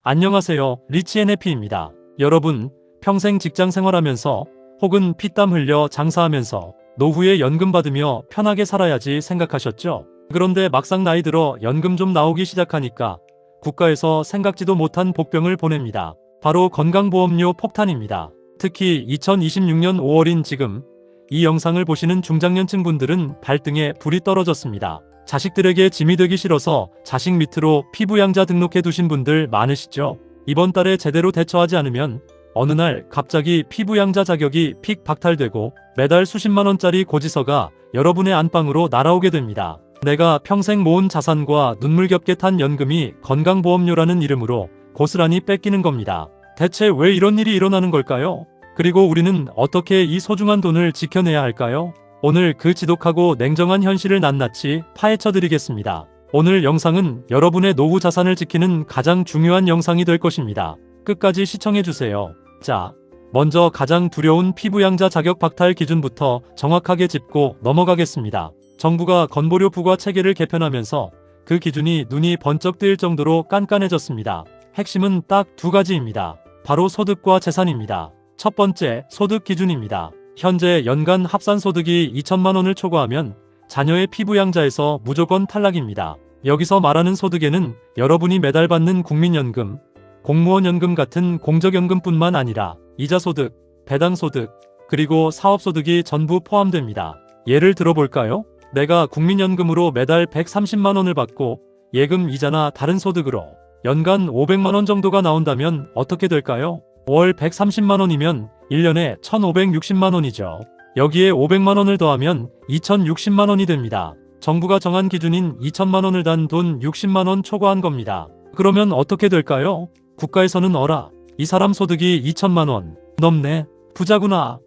안녕하세요. 리치앤해피입니다. 여러분, 평생 직장 생활하면서 혹은 피땀 흘려 장사하면서 노후에 연금 받으며 편하게 살아야지 생각하셨죠? 그런데 막상 나이 들어 연금 좀 나오기 시작하니까 국가에서 생각지도 못한 복병을 보냅니다. 바로 건강보험료 폭탄입니다. 특히 2026년 5월인 지금 이 영상을 보시는 중장년층 분들은 발등에 불이 떨어졌습니다. 자식들에게 짐이 되기 싫어서 자식 밑으로 피부양자 등록해 두신 분들 많으시죠? 이번 달에 제대로 대처하지 않으면 어느 날 갑자기 피부양자 자격이 픽 박탈되고 매달 수십만 원짜리 고지서가 여러분의 안방으로 날아오게 됩니다. 내가 평생 모은 자산과 눈물겹게 탄 연금이 건강보험료라는 이름으로 고스란히 뺏기는 겁니다. 대체 왜 이런 일이 일어나는 걸까요? 그리고 우리는 어떻게 이 소중한 돈을 지켜내야 할까요? 오늘 그 지독하고 냉정한 현실을 낱낱이 파헤쳐 드리겠습니다. 오늘 영상은 여러분의 노후 자산을 지키는 가장 중요한 영상이 될 것입니다. 끝까지 시청해 주세요. 자, 먼저 가장 두려운 피부양자 자격 박탈 기준부터 정확하게 짚고 넘어가겠습니다. 정부가 건보료 부과 체계를 개편하면서 그 기준이 눈이 번쩍 뜨일 정도로 깐깐해졌습니다. 핵심은 딱 두 가지입니다. 바로 소득과 재산입니다. 첫 번째, 소득 기준입니다. 현재 연간 합산소득이 2천만 원을 초과하면 자녀의 피부양자에서 무조건 탈락입니다. 여기서 말하는 소득에는 여러분이 매달 받는 국민연금, 공무원연금 같은 공적연금뿐만 아니라 이자소득, 배당소득, 그리고 사업소득이 전부 포함됩니다. 예를 들어볼까요? 내가 국민연금으로 매달 130만 원을 받고 예금 이자나 다른 소득으로 연간 500만 원 정도가 나온다면 어떻게 될까요? 월 130만 원이면 1년에 1,560만 원이죠. 여기에 500만 원을 더하면 2,060만 원이 됩니다. 정부가 정한 기준인 2천만 원을 단 돈 60만 원 초과한 겁니다. 그러면 어떻게 될까요? 국가에서는 어라, 이 사람 소득이 2천만 원 넘네, 부자구나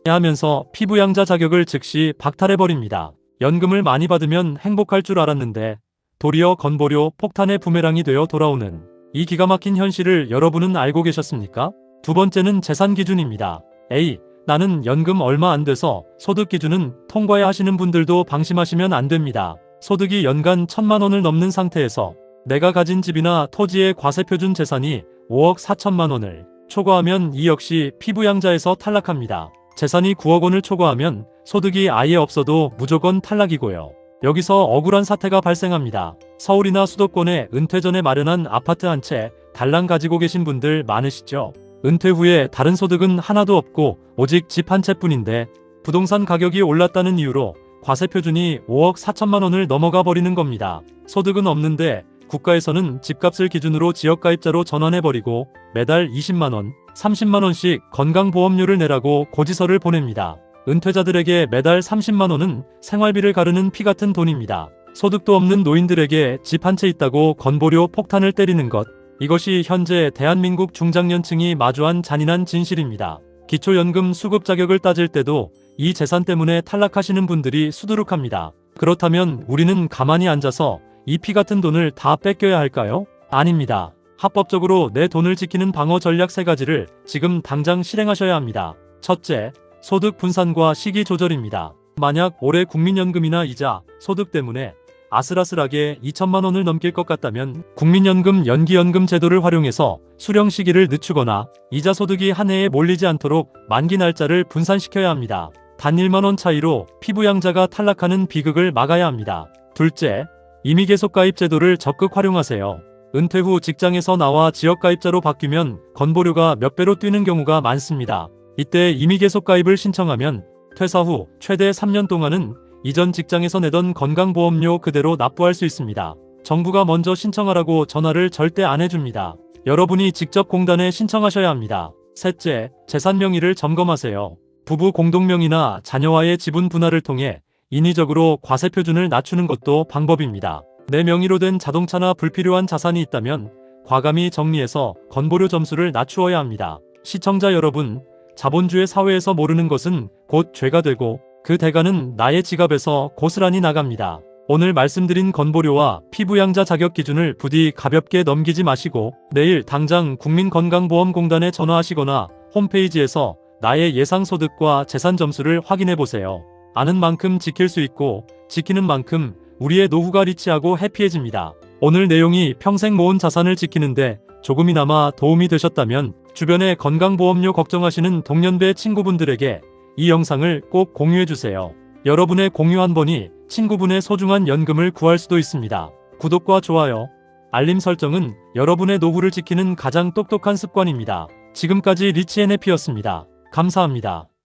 하면서 피부양자 자격을 즉시 박탈해버립니다. 연금을 많이 받으면 행복할 줄 알았는데 도리어 건보료 폭탄의 부메랑이 되어 돌아오는 이 기가 막힌 현실을 여러분은 알고 계셨습니까? 두 번째는 재산 기준입니다. 에이, 나는 연금 얼마 안 돼서 소득 기준은 통과해야 하시는 분들도 방심하시면 안 됩니다. 소득이 연간 1,000만 원을 넘는 상태에서 내가 가진 집이나 토지의 과세표준 재산이 5억 4천만 원을 초과하면 이 역시 피부양자에서 탈락합니다. 재산이 9억 원을 초과하면 소득이 아예 없어도 무조건 탈락이고요. 여기서 억울한 사태가 발생합니다. 서울이나 수도권에 은퇴 전에 마련한 아파트 한 채 달랑 가지고 계신 분들 많으시죠? 은퇴 후에 다른 소득은 하나도 없고 오직 집 한 채뿐인데 부동산 가격이 올랐다는 이유로 과세표준이 5억 4천만 원을 넘어가 버리는 겁니다. 소득은 없는데 국가에서는 집값을 기준으로 지역가입자로 전환해버리고 매달 20만 원, 30만 원씩 건강보험료를 내라고 고지서를 보냅니다. 은퇴자들에게 매달 30만 원은 생활비를 가르는 피 같은 돈입니다. 소득도 없는 노인들에게 집 한 채 있다고 건보료 폭탄을 때리는 것, 이것이 현재 대한민국 중장년층이 마주한 잔인한 진실입니다. 기초연금 수급 자격을 따질 때도 이 재산 때문에 탈락하시는 분들이 수두룩합니다. 그렇다면 우리는 가만히 앉아서 이 피 같은 돈을 다 뺏겨야 할까요? 아닙니다. 합법적으로 내 돈을 지키는 방어 전략 3가지를 지금 당장 실행하셔야 합니다. 첫째, 소득 분산과 시기 조절입니다. 만약 올해 국민연금이나 이자, 소득 때문에 아슬아슬하게 2천만 원을 넘길 것 같다면 국민연금 연기연금 제도를 활용해서 수령 시기를 늦추거나 이자 소득이 한 해에 몰리지 않도록 만기 날짜를 분산시켜야 합니다. 단 1만 원 차이로 피부양자가 탈락하는 비극을 막아야 합니다. 둘째, 임의계속가입 제도를 적극 활용하세요. 은퇴 후 직장에서 나와 지역가입자로 바뀌면 건보료가 몇 배로 뛰는 경우가 많습니다. 이때 임의계속가입을 신청하면 퇴사 후 최대 3년 동안은 이전 직장에서 내던 건강보험료 그대로 납부할 수 있습니다. 정부가 먼저 신청하라고 전화를 절대 안 해줍니다. 여러분이 직접 공단에 신청하셔야 합니다. 셋째, 재산 명의를 점검하세요. 부부 공동명의나 자녀와의 지분 분할을 통해 인위적으로 과세표준을 낮추는 것도 방법입니다. 내 명의로 된 자동차나 불필요한 자산이 있다면 과감히 정리해서 건보료 점수를 낮추어야 합니다. 시청자 여러분, 자본주의 사회에서 모르는 것은 곧 죄가 되고 그 대가는 나의 지갑에서 고스란히 나갑니다. 오늘 말씀드린 건보료와 피부양자 자격 기준을 부디 가볍게 넘기지 마시고 내일 당장 국민건강보험공단에 전화하시거나 홈페이지에서 나의 예상소득과 재산 점수를 확인해 보세요. 아는 만큼 지킬 수 있고 지키는 만큼 우리의 노후가 리치하고 해피해집니다. 오늘 내용이 평생 모은 자산을 지키는데 조금이나마 도움이 되셨다면 주변의 건강보험료 걱정하시는 동년배 친구분들에게 이 영상을 꼭 공유해주세요. 여러분의 공유 한 번이 친구분의 소중한 연금을 구할 수도 있습니다. 구독과 좋아요, 알림 설정은 여러분의 노후를 지키는 가장 똑똑한 습관입니다. 지금까지 리치앤해피였습니다. 감사합니다.